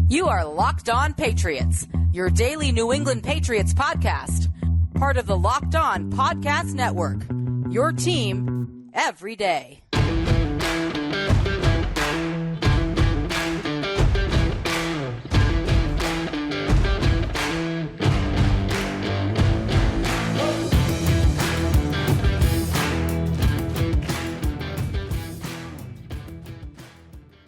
You are Locked On Patriots, your daily New England Patriots podcast. Part of the Locked On Podcast Network, your team every day.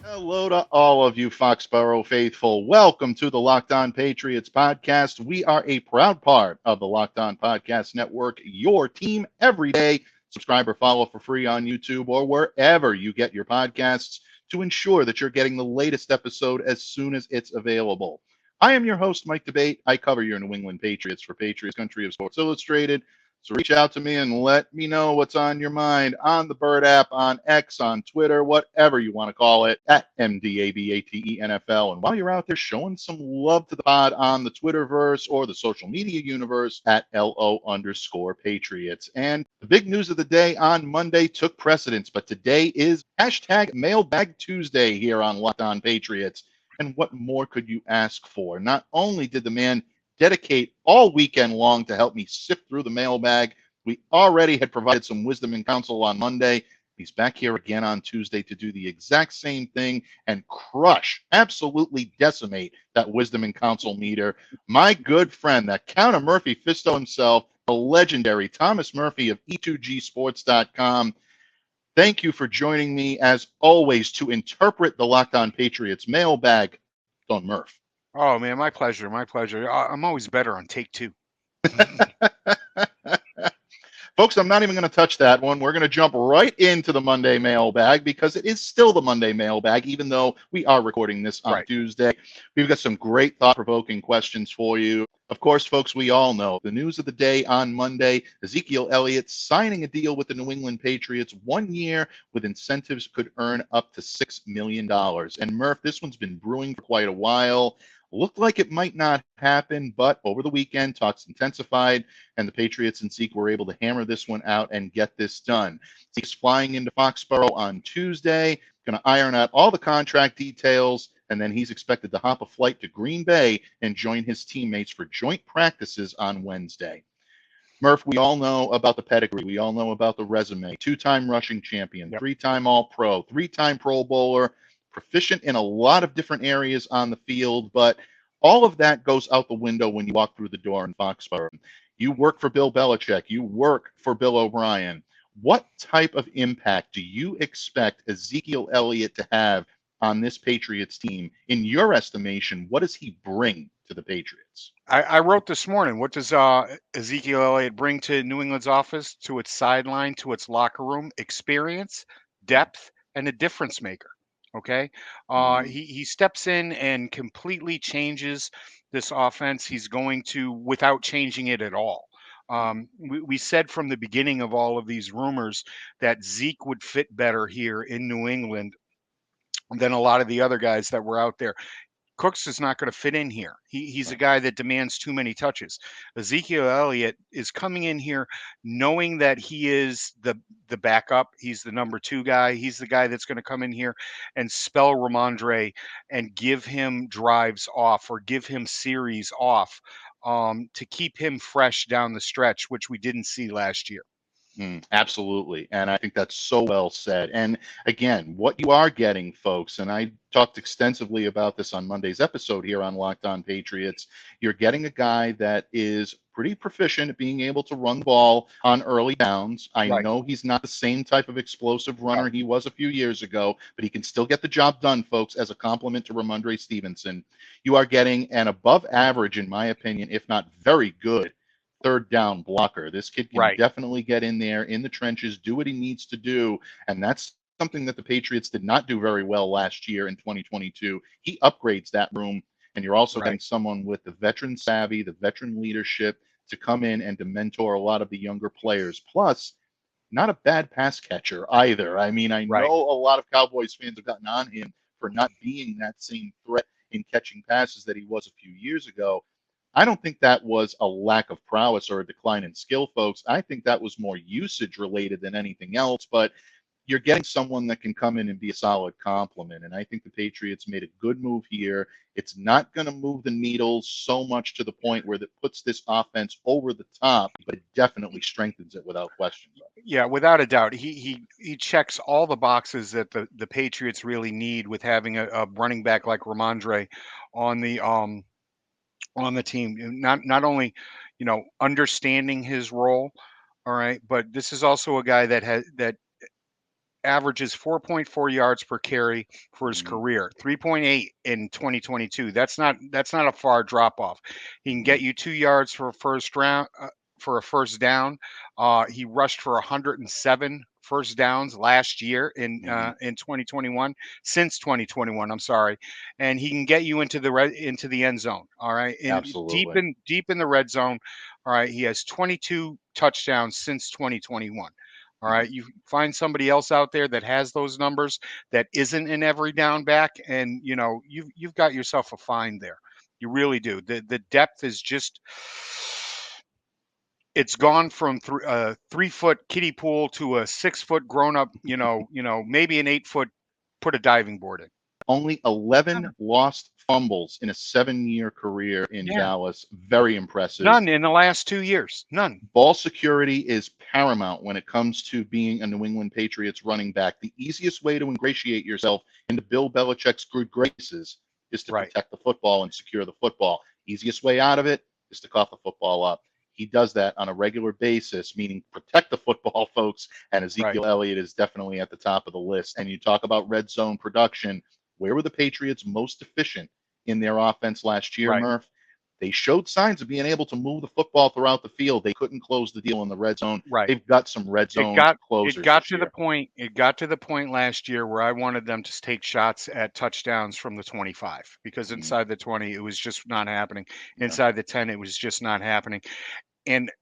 Hello to all of you Foxborough faithful. Welcome to the Locked On Patriots podcast. We are a proud part of the Locked On Podcast Network, your team every day. Subscribe or follow for free on YouTube or wherever you get your podcasts to ensure that you're getting the latest episode as soon as it's available. I am your host, Mike Debate. I cover your New England Patriots for Patriots Country of Sports Illustrated. So reach out to me and let me know what's on your mind on the Bird app, on X, on Twitter, whatever you want to call it, at MDABATE NFL. And while you're out there showing some love to the pod on the Twitterverse or the social media universe at LO_Patriots. And the big news of the day on Monday took precedence, but today is hashtag Mailbag Tuesday here on Locked On Patriots. And what more could you ask for? Not only did the man dedicate all weekend long to help me sift through the mailbag, we already had provided some wisdom and counsel on Monday. He's back here again on Tuesday to do the exact same thing and crush, absolutely decimate that wisdom and counsel meter. My good friend, that Count of Murphy Fisto himself, the legendary Thomas Murphy of E2Gsports.com. Thank you for joining me, as always, to interpret the Locked On Patriots mailbag. Don Murph. Oh, man, my pleasure. My pleasure. I'm always better on take two. Folks, I'm not even going to touch that one. We're going to jump right into the Monday mailbag because it is still the Monday mailbag, even though we are recording this on Tuesday. We've got some great thought-provoking questions for you. Of course, folks, we all know the news of the day on Monday, Ezekiel Elliott signing a deal with the New England Patriots, 1 year with incentives could earn up to $6 million. And Murph, this one's been brewing for quite a while. Looked like it might not happen, but over the weekend, talks intensified, and the Patriots and Zeke were able to hammer this one out and get this done. Zeke's flying into Foxborough on Tuesday, going to iron out all the contract details, and then he's expected to hop a flight to Green Bay and join his teammates for joint practices on Wednesday. Murph, we all know about the pedigree. We all know about the resume. Two-time rushing champion, three-time All-Pro, three-time Pro Bowler, proficient in a lot of different areas on the field, but all of that goes out the window when you walk through the door in Foxborough. You work for Bill Belichick. You work for Bill O'Brien. What type of impact do you expect Ezekiel Elliott to have on this Patriots team? In your estimation, what does he bring to the Patriots? I wrote this morning, what does Ezekiel Elliott bring to New England's office, to its sideline, to its locker room? Experience, depth, and a difference maker. Okay. He steps in and completely changes this offense. He's going to, without changing it at all. We said from the beginning of all of these rumors that Zeke would fit better here in New England than a lot of the other guys that were out there. Cooks is not going to fit in here. He's a guy that demands too many touches. Ezekiel Elliott is coming in here knowing that he is the backup. He's the number 2 guy. He's the guy that's going to come in here and spell Ramondre and give him drives off or give him series off to keep him fresh down the stretch, which we didn't see last year. Absolutely. And I think that's so well said. And again, what you are getting, folks, and I talked extensively about this on Monday's episode here on Locked On Patriots, you're getting a guy that is pretty proficient at being able to run the ball on early downs. I know he's not the same type of explosive runner he was a few years ago, but he can still get the job done, folks, as a compliment to Ramondre Stevenson. You are getting an above average, in my opinion, if not very good, third down blocker. This kid can definitely get in there in the trenches, do what he needs to do. And that's something that the Patriots did not do very well last year in 2022. He upgrades that room. And you're also getting someone with the veteran savvy, the veteran leadership to come in and to mentor a lot of the younger players. Plus, not a bad pass catcher either. I mean, I know a lot of Cowboys fans have gotten on him for not being that same threat in catching passes that he was a few years ago. I don't think that was a lack of prowess or a decline in skill, folks. I think that was more usage related than anything else. But you're getting someone that can come in and be a solid complement. And I think the Patriots made a good move here. It's not going to move the needle so much to the point where that puts this offense over the top, but it definitely strengthens it without question. Yeah, without a doubt. He checks all the boxes that the Patriots really need with having a running back like Ramondre on the team. Not only, understanding his role, all right, but this is also a guy that averages 4.4 yards per carry for his career, 3.8 in 2022. That's not a far drop off. He can get you 2 yards for a first down. He rushed for 107 first downs last year in 2021, since 2021. I'm sorry, and he can get you into the end zone. All right, Absolutely. deep in the red zone. All right, he has 22 touchdowns since 2021. All right, you find somebody else out there that has those numbers that isn't an every down back, and you've got yourself a find there. You really do. The depth is just, it's gone from 3 foot kiddie pool to a 6 foot grown up. Maybe an 8 foot put a diving board in. Only 11 lost fumbles in a 7-year career in Dallas. Very impressive. None in the last 2 years. None. Ball security is paramount when it comes to being a New England Patriots running back. The easiest way to ingratiate yourself into Bill Belichick's good graces is to protect the football and secure the football. Easiest way out of it is to cough the football up. He does that on a regular basis, meaning protect the football, folks. And Ezekiel Elliott is definitely at the top of the list. And you talk about red zone production. Where were the Patriots most efficient in their offense last year, Murph? They showed signs of being able to move the football throughout the field. They couldn't close the deal in the red zone. They've got some red zone closers. It got to the point last year where I wanted them to take shots at touchdowns from the 25, because inside the 20, it was just not happening. Inside the 10, it was just not happening. And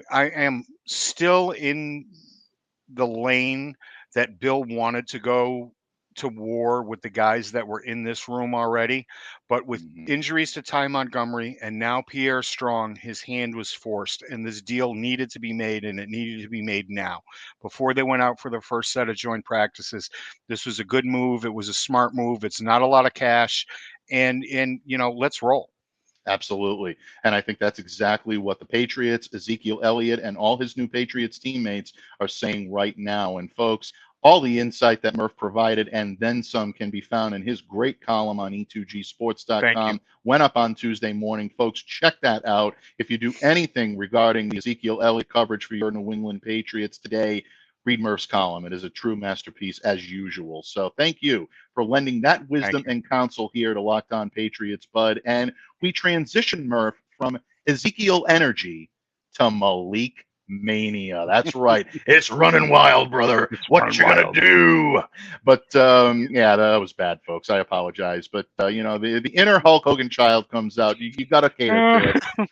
I am still in the lane that Bill wanted to go to war with the guys that were in this room already, but with injuries to Ty Montgomery and now Pierre Strong, his hand was forced, and this deal needed to be made, and it needed to be made now before they went out for their first set of joint practices. This was a good move. It was a smart move. It's not a lot of cash, and let's roll. Absolutely. And I think that's exactly what the Patriots, Ezekiel Elliott, and all his new Patriots teammates are saying right now. And folks, all the insight that Murph provided and then some can be found in his great column on e2gsports.com. Went up on Tuesday morning. Folks, check that out. If you do anything regarding the Ezekiel Elliott coverage for your New England Patriots today, read Murph's column. It is a true masterpiece as usual. So thank you for lending that wisdom and counsel here to Locked On Patriots, Bud. And we transition, Murph, from Ezekiel energy to Malik Mania. That's right. It's running wild, brother. What you gonna do? But that was bad, folks. I apologize. But the inner Hulk Hogan child comes out. You gotta cater to it.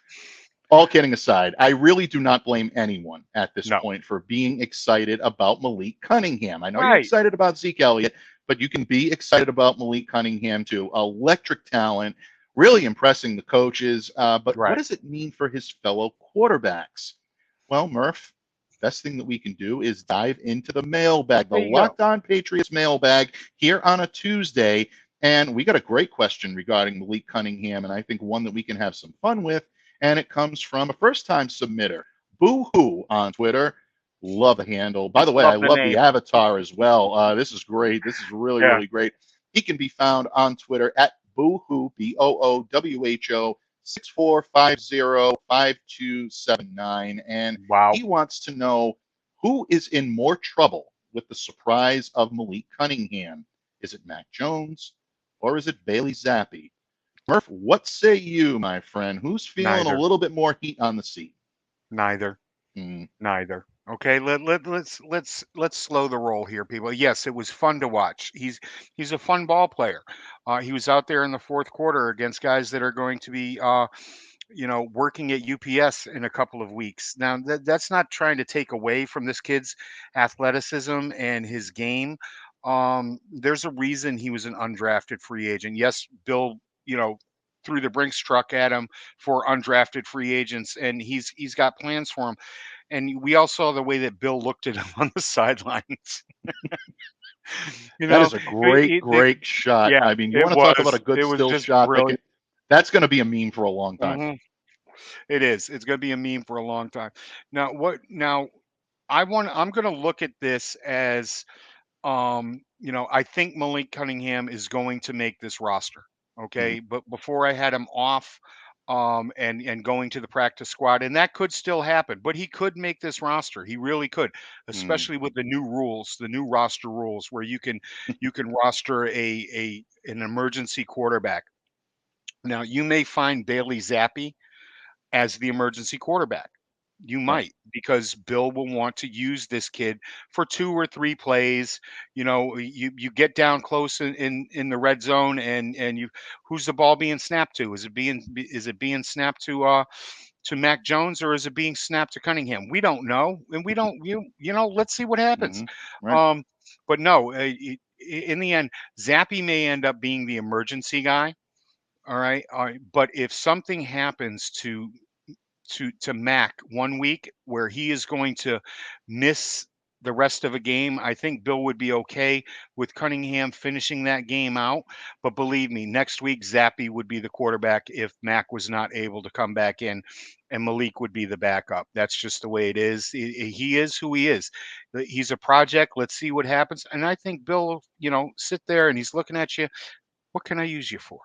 All kidding aside, I really do not blame anyone at this point for being excited about Malik Cunningham. I know you're excited about Zeke Elliott, but you can be excited about Malik Cunningham too. Electric talent, really impressing the coaches. But what does it mean for his fellow quarterbacks? Well, Murph, best thing that we can do is dive into the mailbag, the Locked On Patriots mailbag here on a Tuesday. And we got a great question regarding Malik Cunningham, and I think one that we can have some fun with. And it comes from a first-time submitter, Boo-hoo on Twitter. Love the handle. By the way, I love the avatar as well. This is great. This is really, really great. He can be found on Twitter at Boohoo, BOOWHO, 64505279. And he wants to know who is in more trouble with the surprise of Malik Cunningham. Is it Mac Jones or is it Bailey Zappi? Murph, what say you, my friend? Who's feeling a little bit more heat on the seat? Neither. Neither. Okay, let's slow the roll here, people. Yes, it was fun to watch. He's a fun ball player. He was out there in the fourth quarter against guys that are going to be working at UPS in a couple of weeks. Now that's not trying to take away from this kid's athleticism and his game. There's a reason he was an undrafted free agent. Yes, Bill threw the Brinks truck at him for undrafted free agents, and he's got plans for him. And we all saw the way that Bill looked at him on the sidelines. That is a great shot. Yeah, I mean, you want to talk about a good it was still just shot brilliant. that's going to be a meme for a long time. Mhm. It is. It's going to be a meme for a long time. Now I'm going to look at this as I think Malik Cunningham is going to make this roster. Mhm. Okay. But before I had him off and going to the practice squad, and that could still happen, but he could make this roster. He really could, Mm. especially with the new rules, the new roster rules where you can roster an emergency quarterback. Now you may find Bailey Zappi as the emergency quarterback. You Yeah. might, because Bill will want to use this kid for 2 or 3 plays. You get down close in the red zone, and who's the ball being snapped to? Is it being snapped to Mac Jones, or is it being snapped to Cunningham? We don't know, and we don't let's see what happens. Mhm. Right. Um, but no, in the end, Zappy may end up being the emergency guy. All right. But if something happens to Mac one week where he is going to miss the rest of a game, I think Bill would be okay with Cunningham finishing that game out. But believe me, next week Zappy would be the quarterback if Mac was not able to come back in, and Malik would be the backup. That's just the way it is. He is who he is. He's a project. Let's see what happens. And I think Bill, sit there and he's looking at you. What can I use you for?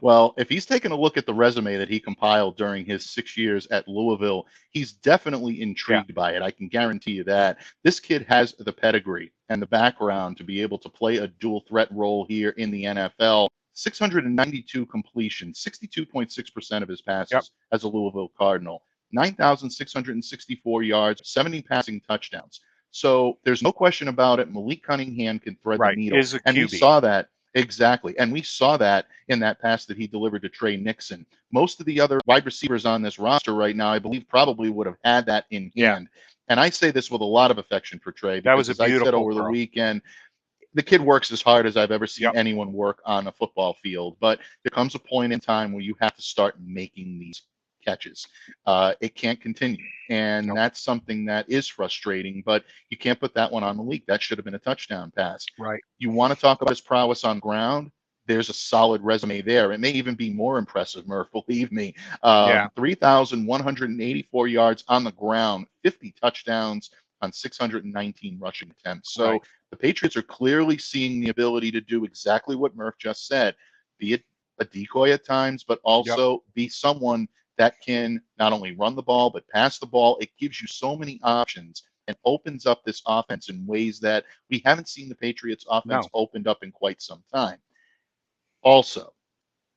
Well, if he's taken a look at the resume that he compiled during his 6 years at Louisville, he's definitely Yeah. intrigued by it. I can guarantee you that. This kid has the pedigree and the background to be able to play a dual threat role here in the NFL. 692 completions, 62.6% of his passes Yep. as a Louisville Cardinal, 9,664 yards, 70 passing touchdowns. So there's no question about it. Malik Cunningham can thread the Right. needle. Is a And we QB. saw that. Exactly. And we saw that in that pass that he delivered to Trey Nixon. Most of the other wide receivers on this roster right now, I believe, probably would have had that in Yeah. hand. And I say this with a lot of affection for Trey That was because, a as I said beautiful over the throw. weekend, the kid works as hard as I've ever seen Yep. anyone work on a football field. But there comes a point in time where you have to start making these catches. It can't continue. And Nope. that's something that is frustrating, but you can't put that one on Malik. That should have been a touchdown pass. Right. You want to talk about his prowess on ground? There's a solid resume there. It may even be more impressive, Murph, believe me. Yeah. 3,184 yards on the ground, 50 touchdowns on 619 rushing attempts. So Right. the Patriots are clearly seeing the ability to do exactly what Murph just said, be it a decoy at times, but also be someone that can not only run the ball, but pass the ball. It gives you so many options and opens up this offense in ways that we haven't seen the Patriots offense No. opened up in quite some time. Also,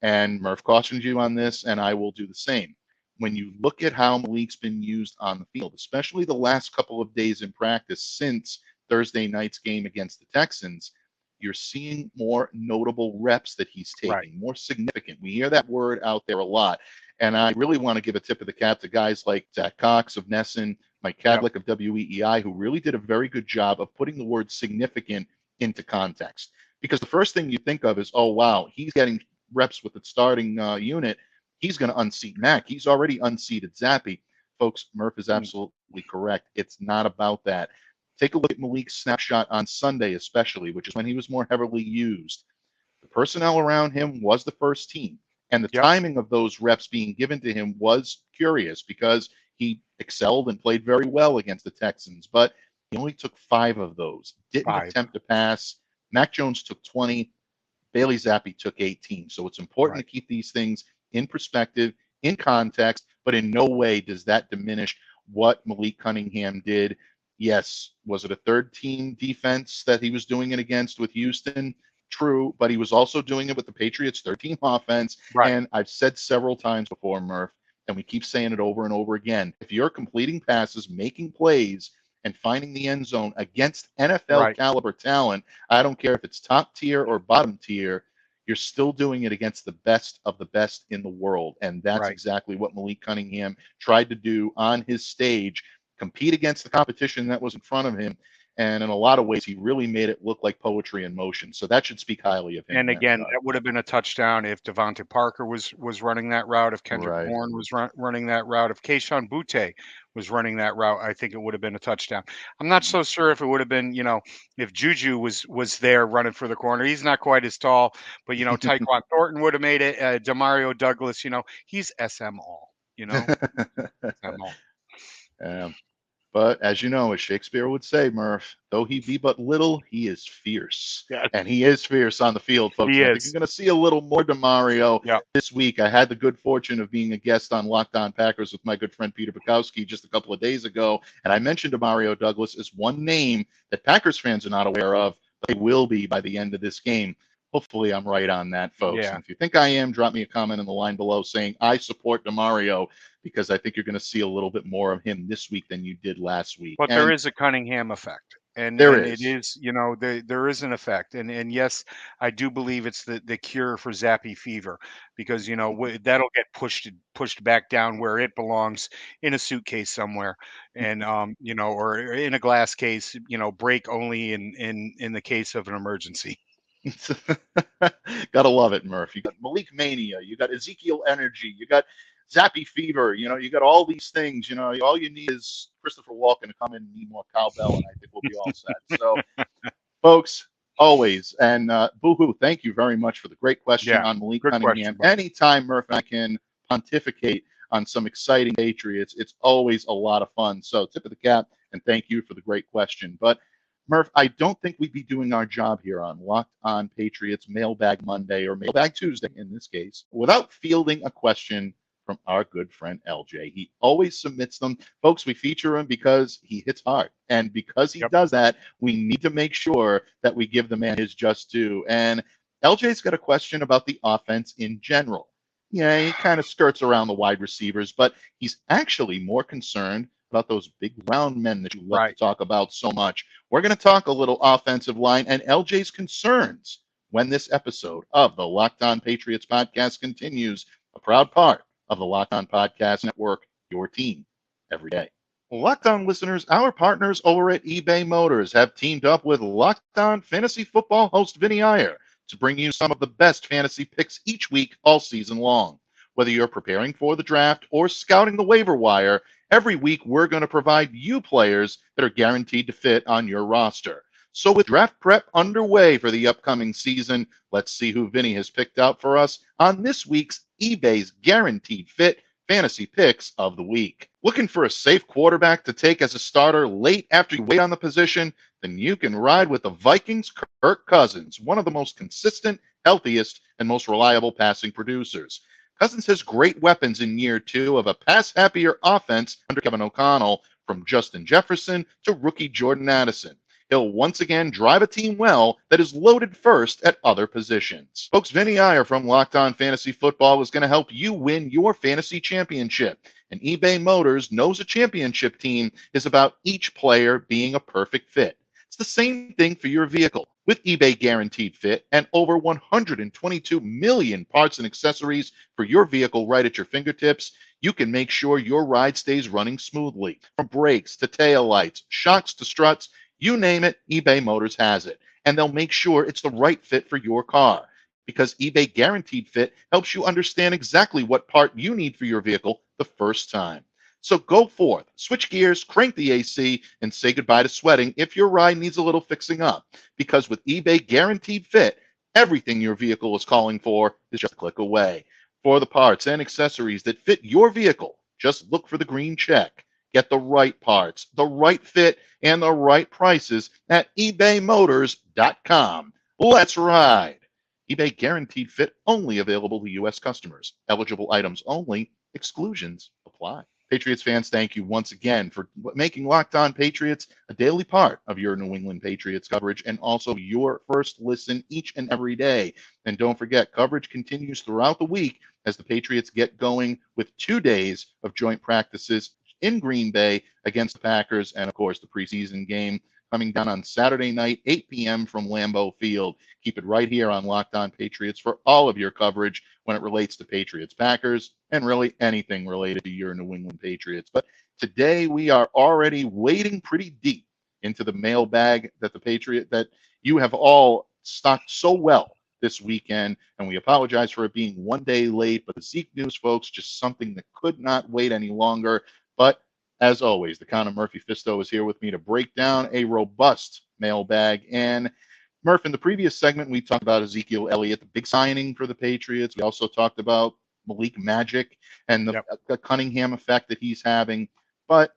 and Murph cautioned you on this, and I will do the same. When you look at how Malik's been used on the field, especially the last couple of days in practice since Thursday night's game against the Texans, you're seeing more notable reps that he's taking, Right. more significant. We hear that word out there a lot. And I really want to give a tip of the cap to guys like Zach Cox of Nesson, Mike Cadlick of WEEI, who really did a very good job of putting the word significant into context. Because the first thing you think of is, oh, wow, he's getting reps with the starting unit. He's going to unseat Mac. He's already unseated Zappy. Folks, Murph is absolutely correct. It's not about that. Take a look at Malik's snapshot on Sunday, especially, which is when he was more heavily used. The personnel around him was the first team. And the Yep. timing of those reps being given to him was curious because he excelled and played very well against the Texans. But he only took 5 of those, didn't 5. attempt to pass. Mac Jones took 20. Bailey Zappi took 18. So it's important Right. to keep these things in perspective, in context, but in no way does that diminish what Malik Cunningham did. Yes, was it a third team defense that he was doing it against with Houston? True, but he was also doing it with the Patriots' third team offense. Right. And I've said several times before, Murph, and we keep saying it over and over again. If you're completing passes, making plays, and finding the end zone against NFL Right. caliber talent, I don't care if it's top tier or bottom tier, you're still doing it against the best of the best in the world. And that's Right. exactly what Malik Cunningham tried to do on his stage, compete against the competition that was in front of him. And in a lot of ways, he really made it look like poetry in motion. So that should speak highly of him. And in that again, regard. that would have been a touchdown if Devontae Parker was running that route, if Kendrick Right. Bourne was running that route, if Kayshon Boutte was running that route, I think it would have been a touchdown. I'm not so sure if it would have been, if Juju was there running for the corner. He's not quite as tall, but Tyquan Thornton would have made it. Demario Douglas, he's SM all, SM all. But as you know, as Shakespeare would say, Murph, though he be but little, he is fierce. Yes. And he is fierce on the field, folks. He I think is. you're going to see a little more Demario this week. I had the good fortune of being a guest on Locked On Packers with my good friend Peter Bukowski just a couple of days ago. And I mentioned Demario Douglas as one name that Packers fans are not aware of, but they will be by the end of this game. Hopefully I'm right on that, folks. Yeah. And if you think I am, drop me a comment in the line below saying I support Demario, because I think you're going to see a little bit more of him this week than you did last week. But there is a Cunningham effect. And it is, there is an effect. And yes, I do believe it's the cure for Zappy fever, because, that'll get pushed back down where it belongs, in a suitcase somewhere. And, or in a glass case, break only in the case of an emergency. Gotta love it, Murph. You got Malik Mania, you got Ezekiel Energy, you got Zappy Fever, you got all these things. All you need is Christopher Walken to come in and need more cowbell, and I think we'll be all set. So, folks, always, and Boohoo, thank you very much for the great question on Malik Cunningham. Anytime Murph and I can pontificate on some exciting Patriots, it's always a lot of fun. So, tip of the cap, and thank you for the great question. But Murph, I don't think we'd be doing our job here on Locked On Patriots Mailbag Monday, or Mailbag Tuesday in this case, without fielding a question from our good friend LJ. He always submits them. Folks, we feature him because he hits hard. And because he does that, we need to make sure that we give the man his just due. And LJ's got a question about the offense in general. Yeah, he kind of skirts around the wide receivers, but he's actually more concerned about those big round men that you love to talk about so much. We're going to talk a little offensive line and LJ's concerns when this episode of the Locked On Patriots podcast continues, a proud part of the Locked On Podcast Network, your team every day. Locked On listeners, our partners over at eBay Motors have teamed up with Locked On Fantasy Football host Vinny Iyer to bring you some of the best fantasy picks each week all season long. Whether you're preparing for the draft or scouting the waiver wire, every week we're going to provide you players that are guaranteed to fit on your roster. So with draft prep underway for the upcoming season, let's see who Vinny has picked out for us on this week's eBay's Guaranteed Fit Fantasy Picks of the Week. Looking for a safe quarterback to take as a starter late after you wait on the position? Then you can ride with the Vikings' Kirk Cousins, one of the most consistent, healthiest, and most reliable passing producers. Cousins has great weapons in year two of a pass-happier offense under Kevin O'Connell, from Justin Jefferson to rookie Jordan Addison. He'll once again drive a team well that is loaded first at other positions. Folks, Vinny Iyer from Locked On Fantasy Football is going to help you win your fantasy championship. And eBay Motors knows a championship team is about each player being a perfect fit. It's the same thing for your vehicle. With eBay Guaranteed Fit and over 122 million parts and accessories for your vehicle right at your fingertips, you can make sure your ride stays running smoothly. From brakes to taillights, shocks to struts, you name it, eBay Motors has it. And they'll make sure it's the right fit for your car. Because eBay Guaranteed Fit helps you understand exactly what part you need for your vehicle the first time. So go forth, switch gears, crank the AC, and say goodbye to sweating if your ride needs a little fixing up. Because with eBay Guaranteed Fit, everything your vehicle is calling for is just a click away. For the parts and accessories that fit your vehicle, just look for the green check. Get the right parts, the right fit, and the right prices at ebaymotors.com. Let's ride. eBay Guaranteed Fit only available to U.S. customers. Eligible items only. Exclusions apply. Patriots fans, thank you once again for making Locked On Patriots a daily part of your New England Patriots coverage and also your first listen each and every day. And don't forget, coverage continues throughout the week as the Patriots get going with 2 days of joint practices in Green Bay against the Packers, and of course the preseason game coming down on Saturday night, 8 p.m. from Lambeau Field. Keep it right here on Locked On Patriots for all of your coverage when it relates to Patriots, Packers, and really anything related to your New England Patriots. But today we are already wading pretty deep into the mailbag that you have all stocked so well this weekend, and we apologize for it being 1 day late, but the Zeke news, folks, just something that could not wait any longer. But as always, the Conor Murphy Fisto is here with me to break down a robust mailbag. And Murph, in the previous segment, we talked about Ezekiel Elliott, the big signing for the Patriots. We also talked about Malik Magic and the Cunningham effect that he's having. But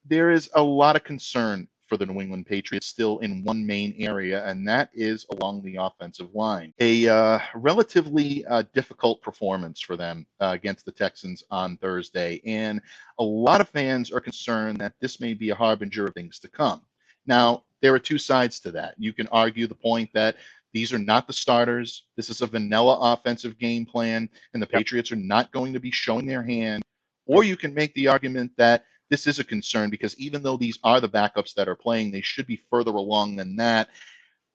there is a lot of concern for the New England Patriots still in one main area, and that is along the offensive line. A relatively difficult performance for them against the Texans on Thursday, and a lot of fans are concerned that this may be a harbinger of things to come. Now, there are two sides to that. You can argue the point that these are not the starters. This is a vanilla offensive game plan, and the Patriots are not going to be showing their hand. Or you can make the argument that this is a concern because even though these are the backups that are playing, they should be further along than that.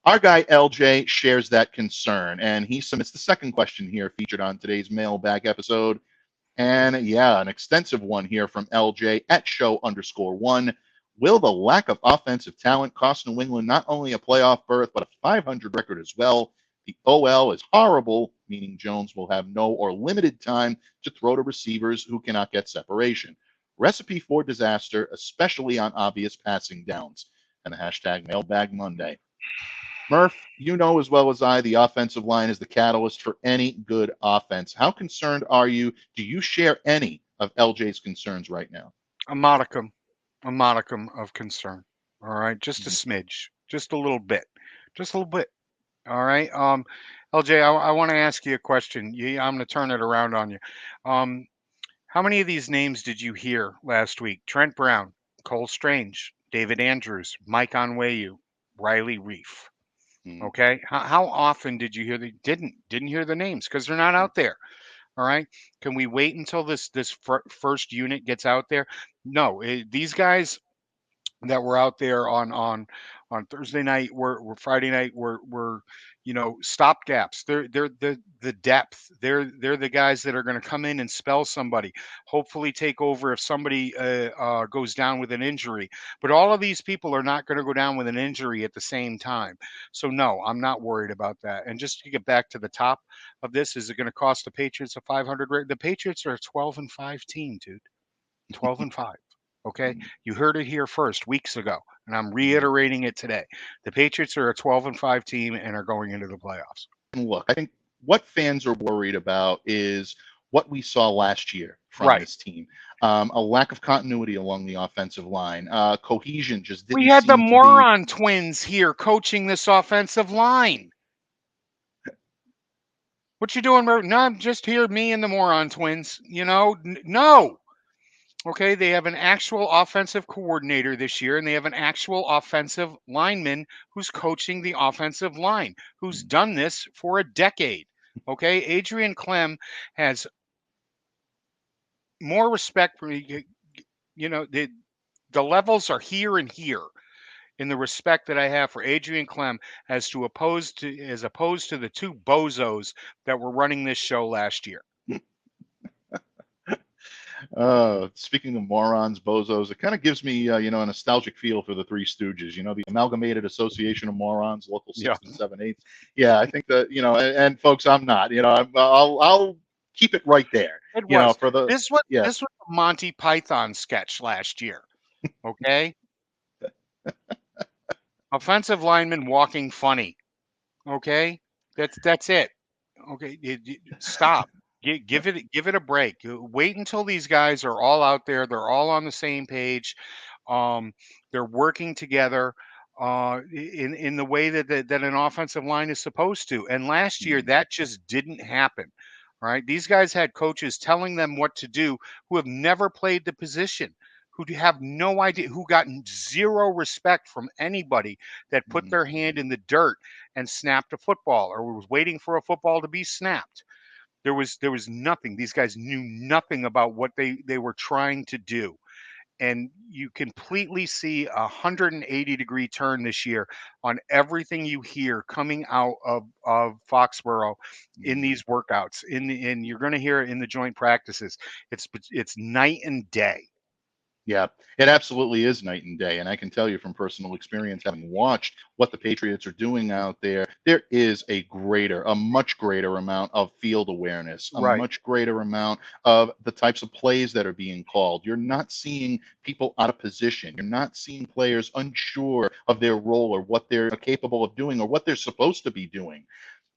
Our guy LJ shares that concern, and he submits the second question here featured on today's mailbag episode. And yeah, an extensive one here from LJ at show_1. Will the lack of offensive talent cost New England not only a playoff berth, but a 500 record as well? The OL is horrible, meaning Jones will have no or limited time to throw to receivers who cannot get separation. Recipe for disaster, especially on obvious passing downs. And the hashtag Mailbag Monday. Murph, you know as well as I, the offensive line is the catalyst for any good offense. How concerned are you? Do you share any of LJ's concerns right now? A modicum of concern. All right, just a smidge, just a little bit. All right. LJ, I want to ask you a question. I'm going to turn it around on you. How many of these names did you hear last week? Trent Brown, Cole Strange, David Andrews, Mike Onwenu, Riley Reef. Okay. How often did you hear didn't hear the names because they're not out there? All right. Can we wait until this first unit gets out there? No, these guys that were out there on Thursday night were Friday night were stopgaps. They're the depth. They're the guys that are going to come in and spell somebody. Hopefully take over if somebody goes down with an injury. But all of these people are not going to go down with an injury at the same time. So no, I'm not worried about that. And just to get back to the top of this, is it going to cost the Patriots a 500 rate? The Patriots are a 12-5 team, dude. 12-5. Okay, you heard it here first weeks ago, and I'm reiterating it today. The Patriots are a 12-5 team and are going into the playoffs. And look, I think what fans are worried about is what we saw last year from this team. A lack of continuity along the offensive line. Cohesion just didn't. We had the moron twins here coaching this offensive line. What you doing? No, I'm just here, me and the moron twins. No. Okay, they have an actual offensive coordinator this year, and they have an actual offensive lineman who's coaching the offensive line, who's done this for a decade. Okay, Adrian Clem has more respect for the levels are here and here in the respect that I have for Adrian Clem as opposed to the two bozos that were running this show last year. Speaking of morons, bozos, it kind of gives me, a nostalgic feel for the Three Stooges, the Amalgamated Association of Morons, Local 6 and 7/8. Yeah, I think that, and folks, I'm not, I'll keep it right there. This was a Monty Python sketch last year. Okay. Offensive lineman walking funny. Okay. That's it. Okay. Stop. Give it a break. Wait until these guys are all out there. They're all on the same page. They're working together in the way that an offensive line is supposed to. And last year, that just didn't happen. All right. These guys had coaches telling them what to do who have never played the position, who have no idea, who got zero respect from anybody that put their hand in the dirt and snapped a football or was waiting for a football to be snapped. There was nothing. These guys knew nothing about what they were trying to do. And you completely see a 180-degree turn this year on everything you hear coming out of Foxborough in these workouts. And you're going to hear it in the joint practices. It's night and day. Yeah, it absolutely is night and day. And I can tell you from personal experience, having watched what the Patriots are doing out there, there is a much greater amount of field awareness, a Right. much greater amount of the types of plays that are being called. You're not seeing people out of position. You're not seeing players unsure of their role or what they're capable of doing or what they're supposed to be doing.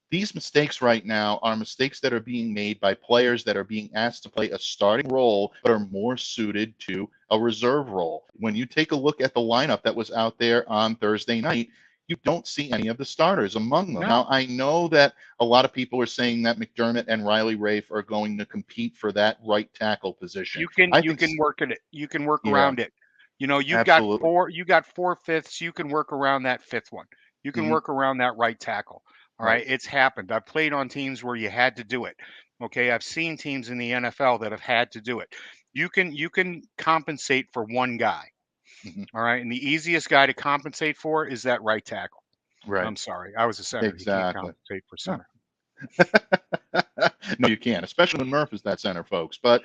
These mistakes right now are mistakes that are being made by players that are being asked to play a starting role but are more suited to a reserve role. When you take a look at the lineup that was out there on Thursday night, you don't see any of the starters among them. No. Now, I know that a lot of people are saying that McDermott and Riley Rafe are going to compete for that right tackle position. I You think, can work it. You can work yeah, around it. You've got absolutely. you got four fifths. You can work around that fifth one. You can Hmm. work around that right tackle. All Right. right. It's happened. I've played on teams where you had to do it. Okay. I've seen teams in the NFL that have had to do it. You can compensate for one guy. Hmm. All right. And the easiest guy to compensate for is that right tackle. Right. I'm sorry. I was a center. You can't Exactly. compensate for No. center. No, you can't, especially when Murph is that center, folks. But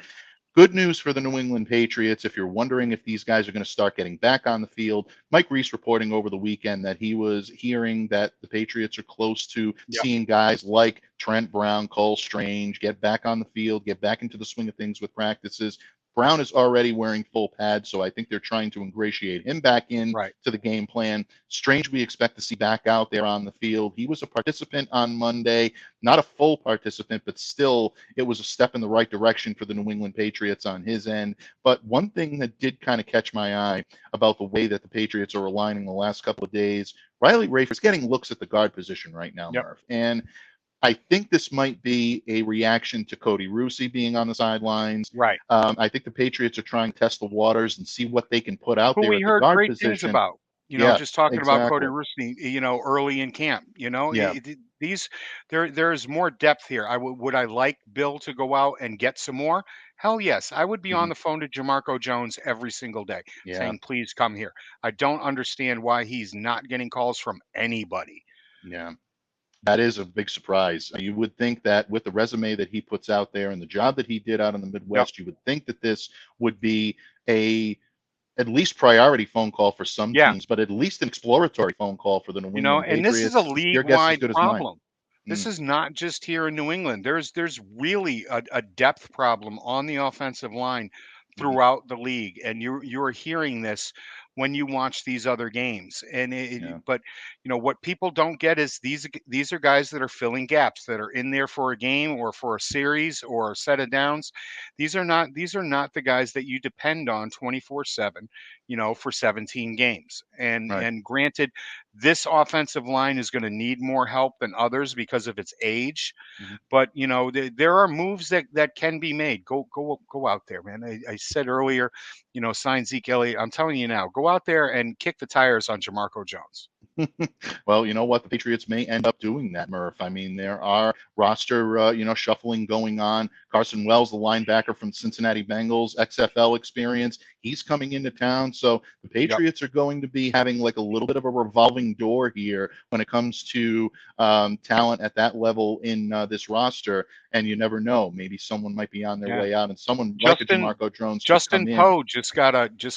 good news for the New England Patriots. If you're wondering if these guys are going to start getting back on the field, Mike Reese reporting over the weekend that he was hearing that the Patriots are close to Yep. seeing guys like Trent Brown, Cole Strange get back on the field, get back into the swing of things with practices. Brown is already wearing full pads, so I think they're trying to ingratiate him back in Right. to the game plan. Strange, we expect to see back out there on the field. He was a participant on Monday, not a full participant, but still, it was a step in the right direction for the New England Patriots on his end. But one thing that did kind of catch my eye about the way that the Patriots are aligning the last couple of days, Riley Rafe is getting looks at the guard position right now, Yep. Murph. And I think this might be a reaction to Cody Rusey being on the sidelines. Right. I think the Patriots are trying to test the waters and see what they can put out Who there we at the heard guard great things position. about. Yeah, Just talking about Cody exactly. Rusney, early in camp. Yeah. These there's more depth here. Would I like Bill to go out and get some more? Hell yes, I would be on Mhm. the phone to Jamarco Jones every single day Yeah. saying, "Please come here." I don't understand why he's not getting calls from anybody. Yeah. That is a big surprise. You would think that with the resume that he puts out there and the job that he did out in the Yep. Midwest, you would think that this would be a at least priority phone call for some Yeah. teams, but at least an exploratory phone call for the New England And this is a Patriots. Your guess is as league-wide good as mine. problem. This Mm, is not just here in New England. There's really a depth problem on the offensive line mhm. throughout the league, and you're hearing this when you watch these other games. And Yeah. but what people don't get is these are guys that are filling gaps that are in there for a game or for a series or a set of downs. These are not the guys that you depend on 24/7, for 17 games. And Right. granted, this offensive line is going to need more help than others because of its age. Mhm. But there are moves that can be made. Go out there, man. I said earlier, sign Zeke Elliott. I'm telling you now, go out there and kick the tires on Jamarco Jones. Well, you know what? The Patriots may end up doing that, Murph. I mean, there are roster, shuffling going on. Carson Wells, the linebacker from Cincinnati Bengals, XFL experience, he's coming into town. So the Yep. Patriots are going to be having like a little bit of a revolving door here when it comes to talent at that level in this roster. And you never know, maybe someone might be on their Yeah. way out, and someone like a Justin Jamarco Jones could Justin come in. Poe just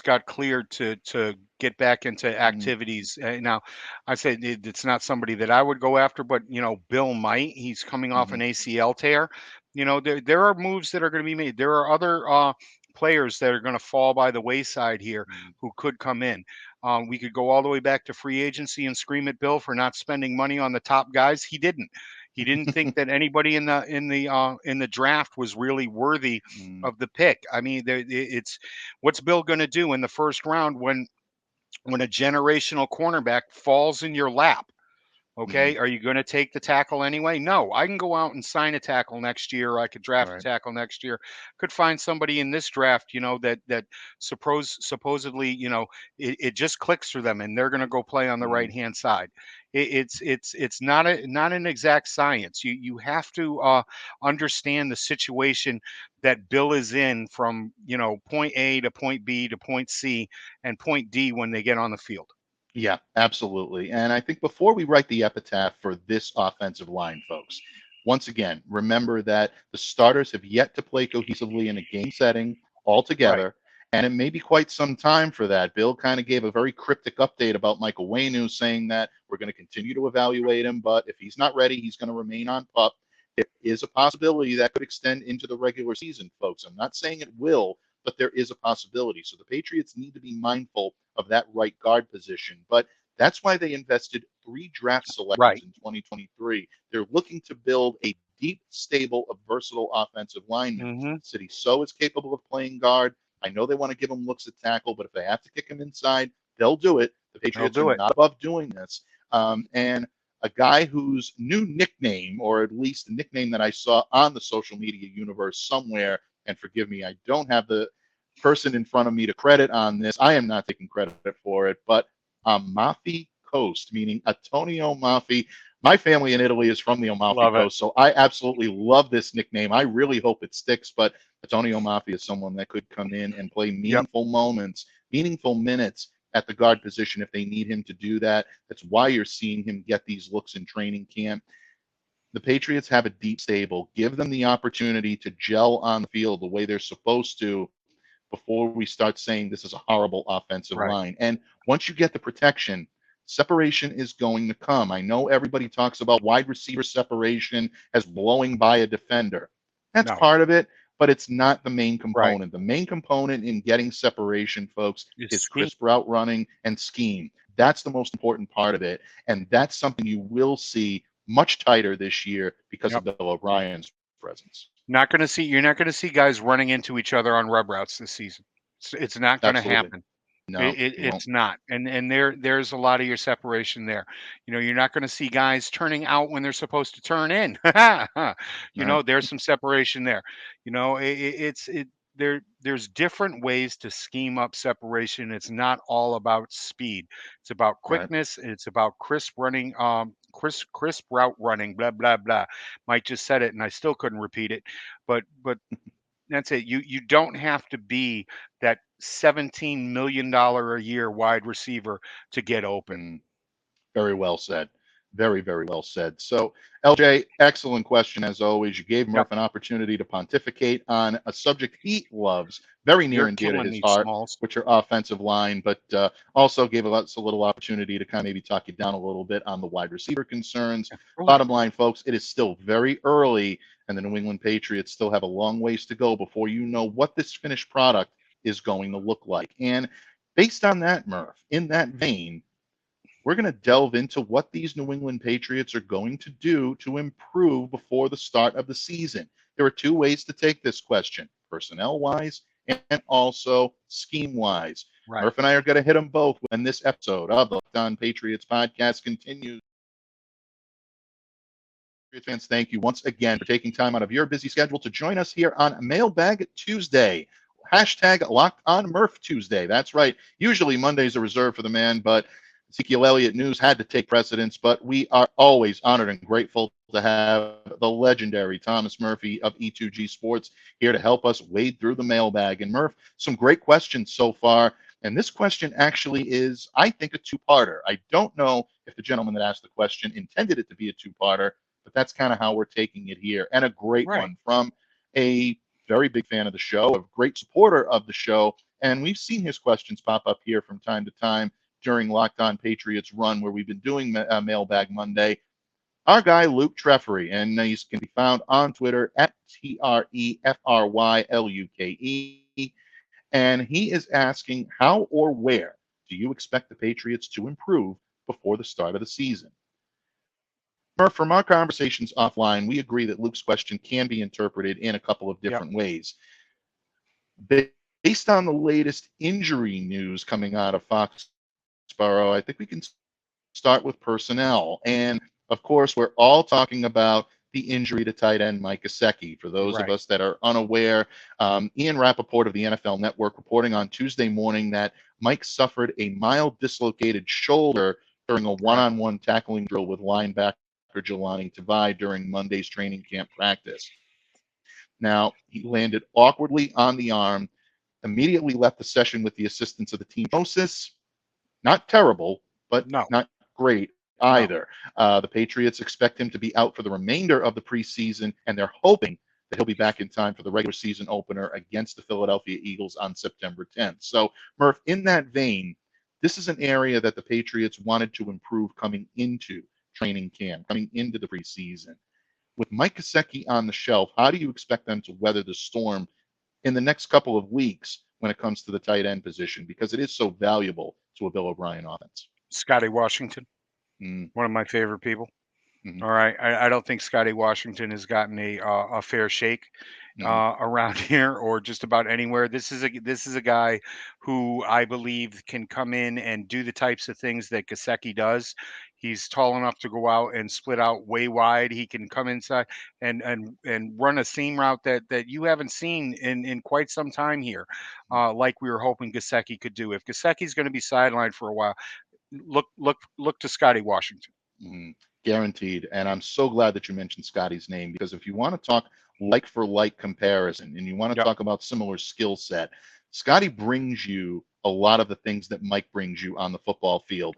got cleared to get back into Mm, activities. Now, I said it's not somebody that I would go after, but Bill might. He's coming off mhm, an ACL tear. There are moves that are going to be made. There are other players that are going to fall by the wayside here mhm. who could come in. We could go all the way back to free agency and scream at Bill for not spending money on the top guys. He didn't. He didn't think that anybody in the draft was really worthy Mm, of the pick. I mean, it's what's Bill going to do in the first round when a generational cornerback falls in your lap? mhm. Okay, are you going to take the tackle anyway? No, I can go out and sign a tackle next year. I could draft a Right. tackle next year. Could find somebody in this draft, that supposedly, it just clicks for them, and they're going to go play on the right Mm. hand side. It's not an exact science. You have to understand the situation that Bill is in from point A to point B to point C and point D when they get on the field. Yeah, absolutely. And I think before we write the epitaph for this offensive line, folks, once again, remember that the starters have yet to play cohesively in a game setting all Right. together. And it may be quite some time for that. Bill kind of gave a very cryptic update about Michael Waynu, saying that we're going to continue to evaluate him, but if he's not ready, he's going to remain on PUP. There is a possibility that could extend into the regular season, folks. I'm not saying it will, but there is a possibility. So the Patriots need to be mindful of that right guard position. But that's why they invested 3 draft selections in 2023. They're looking to build a deep, stable, versatile offensive lineman. City So is capable of playing guard. I know they want to give him looks at tackle, but if they have to kick him inside, they'll do it. The Patriots are not above doing this. And a guy whose new nickname, or at least a nickname that I saw on the social media universe somewhere, and forgive me, I don't have the person in front of me to credit on this. I am not taking credit for it, but Amalfi Coast, meaning Antonio Amalfi. My family in Italy is from the Amalfi Coast, so I absolutely love this nickname. I really hope it sticks, but Antonio Amalfi is someone that could come in and play meaningful moments, meaningful minutes at the guard position if they need him to do that. That's why you're seeing him get these looks in training camp. The Patriots have a deep stable. Give them the opportunity to gel on the field the way they're supposed to before we start saying this is a horrible offensive line. And once you get the protection, separation is going to come. I know everybody talks about wide receiver separation as blowing by a defender. That's part of it, but it's not the main component. The main component in getting separation, folks, is crisp route running and scheme. That's the most important part of it. And that's something you will see much tighter this year because of Bill O'Brien's presence. You're not going to see guys running into each other on rub routes this season. It's not going to happen. No, it's not. And there's a lot of your separation there. You're not going to see guys turning out when they're supposed to turn in. There's some separation there. There's different ways to scheme up separation. It's not all about speed. It's about quickness. It's about crisp running, crisp route running, blah, blah, blah. Mike just said it and I still couldn't repeat it, but that's it. You don't have to be that $17 million a year wide receiver to get open. Very well said. Very, very well said. So, LJ, excellent question as always. You gave Murph an opportunity to pontificate on a subject he loves, very near and dear to his heart, which are offensive line, but also gave us a little opportunity to kind of maybe talk you down a little bit on the wide receiver concerns. Bottom line, folks, it is still very early, and the New England Patriots still have a long ways to go before you know what this finished product is going to look like. And based on that, Murph, in that vein, we're going to delve into what these New England Patriots are going to do to improve before the start of the season. There are 2 ways to take this question, personnel-wise and also scheme-wise. Murph and I are going to hit them both when this episode of the Locked On Patriots podcast continues. Patriots fans, thank you once again for taking time out of your busy schedule to join us here on Mailbag Tuesday. Hashtag Locked On Murph Tuesday. That's right. Usually Mondays are reserved for the man, but Ezekiel Elliott news had to take precedence, but we are always honored and grateful to have the legendary Thomas Murphy of E2G Sports here to help us wade through the mailbag. And Murph, some great questions so far. And this question actually is, I think, a 2-parter. I don't know if the gentleman that asked the question intended it to be a 2-parter, but that's kind of how we're taking it here. And a great one from a very big fan of the show, a great supporter of the show. And we've seen his questions pop up here from time to time during Locked On Patriots run where we've been doing Mailbag Monday. Our guy, Luke Treffery, and he's can be found on Twitter at TREFRYLUKE. And he is asking, how or where do you expect the Patriots to improve before the start of the season? Murph, from our conversations offline, we agree that Luke's question can be interpreted in a couple of different ways. Based on the latest injury news coming out of Foxborough, I think we can start with personnel. And, of course, we're all talking about the injury to tight end Mike Gesicki. For those of us that are unaware, Ian Rappaport of the NFL Network reporting on Tuesday morning that Mike suffered a mild dislocated shoulder during a one-on-one tackling drill with linebacker Jelani Tavai during Monday's training camp practice. Now, he landed awkwardly on the arm, immediately left the session with the assistance of the team. Not terrible, but not great either. The Patriots expect him to be out for the remainder of the preseason, and they're hoping that he'll be back in time for the regular season opener against the Philadelphia Eagles on September 10th. So, Murph, in that vein, this is an area that the Patriots wanted to improve coming into training camp, coming into the preseason. With Mike Gesicki on the shelf, how do you expect them to weather the storm in the next couple of weeks when it comes to the tight end position? Because it is so valuable to a Bill O'Brien offense. Scotty Washington, one of my favorite people. All right, I don't think Scotty Washington has gotten a fair shake around here or just about anywhere. This is a guy who I believe can come in and do the types of things that Gesicki does. He's tall enough to go out and split out way wide. He can come inside and run a seam route that you haven't seen in quite some time here, like we were hoping Gesicki could do. If Gesicki's going to be sidelined for a while, look to Scotty Washington. Guaranteed. And I'm so glad that you mentioned Scotty's name, because if you want to talk like for like comparison and you want to talk about similar skill set, Scotty brings you a lot of the things that Mike brings you on the football field.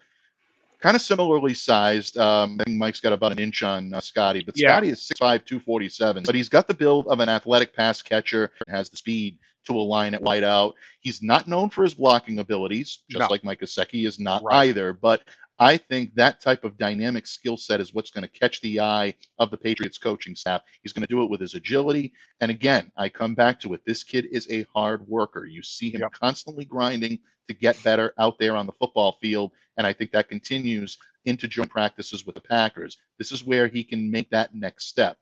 Kind of similarly sized. I think Mike's got about an inch on Scotty, but Scotty is 6'5", 247. But he's got the build of an athletic pass catcher, has the speed to align it wide out. He's not known for his blocking abilities, just like Mike Gesicki is not either. But I think that type of dynamic skill set is what's going to catch the eye of the Patriots coaching staff. He's going to do it with his agility. And again, I come back to it. This kid is a hard worker. You see him constantly grinding to get better out there on the football field. And I think that continues into joint practices with the Packers. This is where he can make that next step.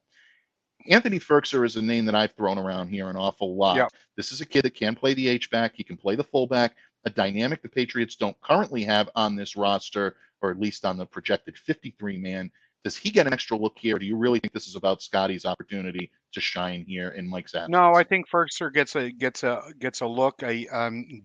Anthony Firkser is a name that I've thrown around here an awful lot. This is a kid that can play the H-back. He can play the fullback, a dynamic the Patriots don't currently have on this roster, or at least on the projected 53-man. Does he get an extra look here? Or do you really think this is about Scotty's opportunity to shine here in Mike's absence? No, I think Firkser gets a look.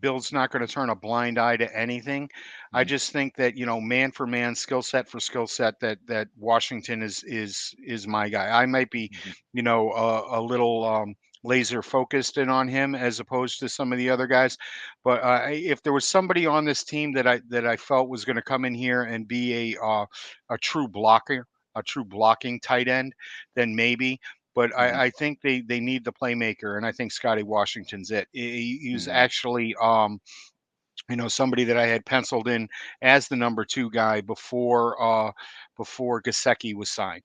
Bill's not going to turn a blind eye to anything. I just think that, man for man, skill set for skill set, that Washington is my guy. I might be, a little laser focused in on him as opposed to some of the other guys. But if there was somebody on this team that I felt was going to come in here and be a true blocker, a true blocking tight end, then maybe. But I think they need the playmaker, and I think Scotty Washington's it. He's actually somebody that I had penciled in as the number 2 guy before Gesicki was signed.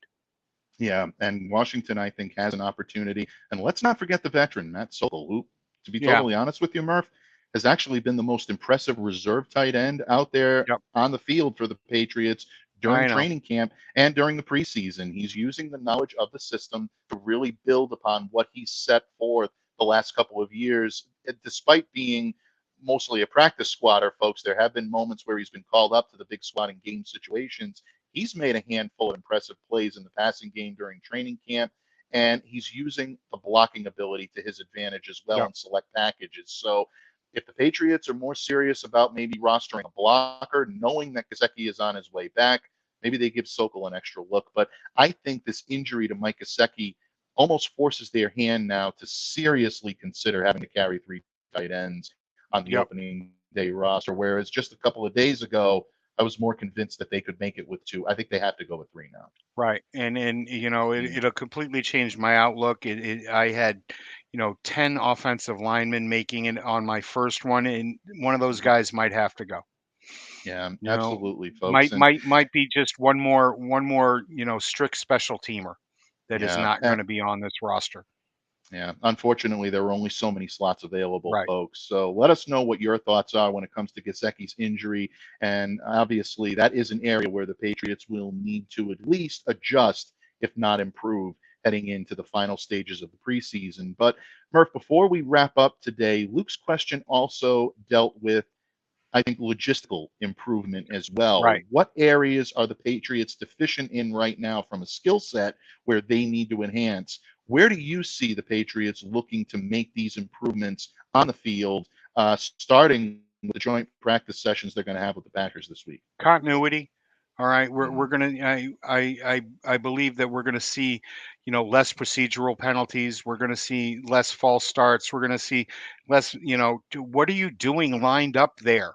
Yeah, and Washington, I think, has an opportunity. And let's not forget the veteran, Matt Solo, who, to be totally honest with you, Murph, has actually been the most impressive reserve tight end out there on the field for the Patriots during training camp and during the preseason. He's using the knowledge of the system to really build upon what he's set forth the last couple of years. Despite being mostly a practice squatter, folks, there have been moments where he's been called up to the big squad in game situations. He's made a handful of impressive plays in the passing game during training camp, and he's using the blocking ability to his advantage as well in select packages. So if the Patriots are more serious about maybe rostering a blocker, knowing that Gesicki is on his way back, maybe they give Sokol an extra look. But I think this injury to Mike Gesicki almost forces their hand now to seriously consider having to carry 3 tight ends on the opening day roster, whereas just a couple of days ago, I was more convinced that they could make it with 2. I think they have to go with 3 now. Right. And it'll completely change my outlook. I had, 10 offensive linemen making it on my first one, and one of those guys might have to go. Yeah, absolutely, folks. Might be just one more, strict special teamer that is not going to be on this roster. Yeah, unfortunately, there were only so many slots available, folks. So let us know what your thoughts are when it comes to Gesicki's injury. And obviously, that is an area where the Patriots will need to at least adjust, if not improve, heading into the final stages of the preseason. But, Murph, before we wrap up today, Luke's question also dealt with, I think, logistical improvement as well. What areas are the Patriots deficient in right now from a skill set where they need to enhance? Where do you see the Patriots looking to make these improvements on the field, starting with the joint practice sessions they're going to have with the Packers this week? Continuity. All right, we're going to. I believe that we're going to see, less procedural penalties. We're going to see less false starts. We're going to see less. What are you doing lined up there?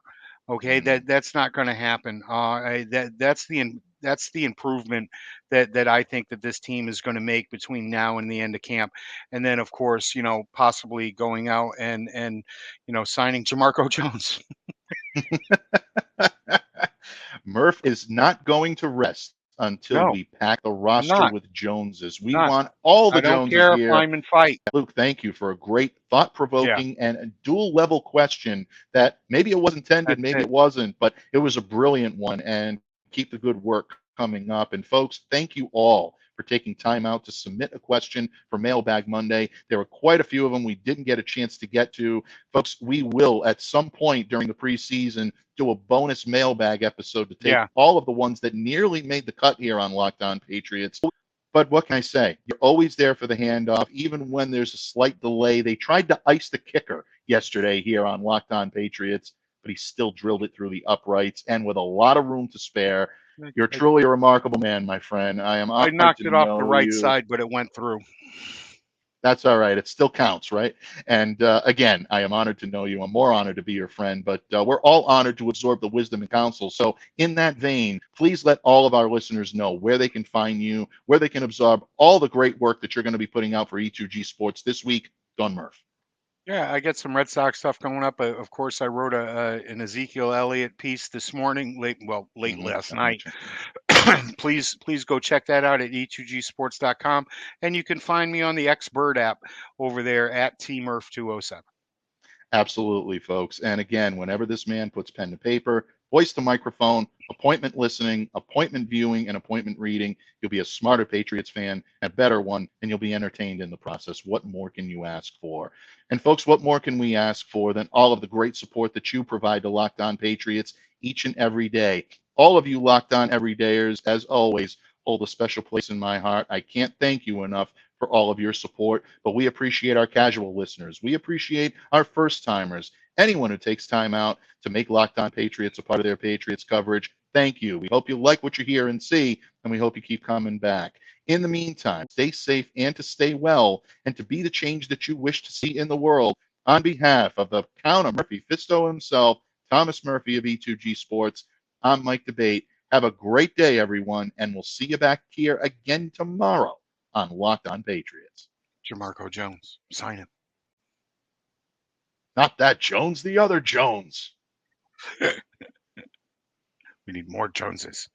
Okay, that's not going to happen. That's the that's the improvement that I think that this team is going to make between now and the end of camp. And then, of course, possibly going out and signing Jamarco Jones. Murph is not going to rest until No, we pack the I'm roster not. with Joneses. We Not. want all the I don't Joneses care if here. linemen fight. Luke, thank you for a great, Yeah, thought-provoking, and a dual-level question that maybe it was intended, that's maybe it. it wasn't, but it was a brilliant one. And keep the good work coming up. And folks, thank you all for taking time out to submit a question for Mailbag Monday. There were quite a few of them we didn't get a chance to get to. Folks, we will at some point during the preseason do a bonus Mailbag episode to take Yeah. all of the ones that nearly made the cut here on Locked On Patriots. But what can I say? You're always there for the handoff, even when there's a slight delay. They tried to ice the kicker yesterday here on Locked On Patriots, but he still drilled it through the uprights and with a lot of room to spare. You're truly a remarkable man, my friend. I am I honored knocked to it off the know right you. side, but it went through. That's all right. It still counts, right? And again, I am honored to know you. I'm more honored to be your friend, but we're all honored to absorb the wisdom and counsel. So, in that vein, please let all of our listeners know where they can find you, where they can absorb all the great work that you're going to be putting out for E2G Sports this week. Don Murph. Yeah, I got some Red Sox stuff coming up. Of course, I wrote an Ezekiel Elliott piece this morning, late last night. please go check that out at e2gsports.com, and you can find me on the Xbird app over there at tmurph207. Absolutely, folks. And again, whenever this man puts pen to paper, voice to microphone, appointment listening, appointment viewing, and appointment reading, you'll be a smarter Patriots fan, a better one, and you'll be entertained in the process. What more can you ask for? And folks, what more can we ask for than all of the great support that you provide to Locked On Patriots each and every day? All of you Locked On everydayers, as always, hold a special place in my heart. I can't thank you enough for all of your support, but we appreciate our casual listeners. We appreciate our first timers. Anyone who takes time out to make Locked On Patriots a part of their Patriots coverage, thank you. We hope you like what you hear and see, and we hope you keep coming back. In the meantime, stay safe and to stay well and to be the change that you wish to see in the world. On behalf of the Count of Murphy Fisto himself, Thomas Murphy of E2G Sports, I'm Mike Debate. Have a great day, everyone, and we'll see you back here again tomorrow on Locked On Patriots. Jamarco Jones, sign him. Not that Jones, the other Jones. We need more Joneses.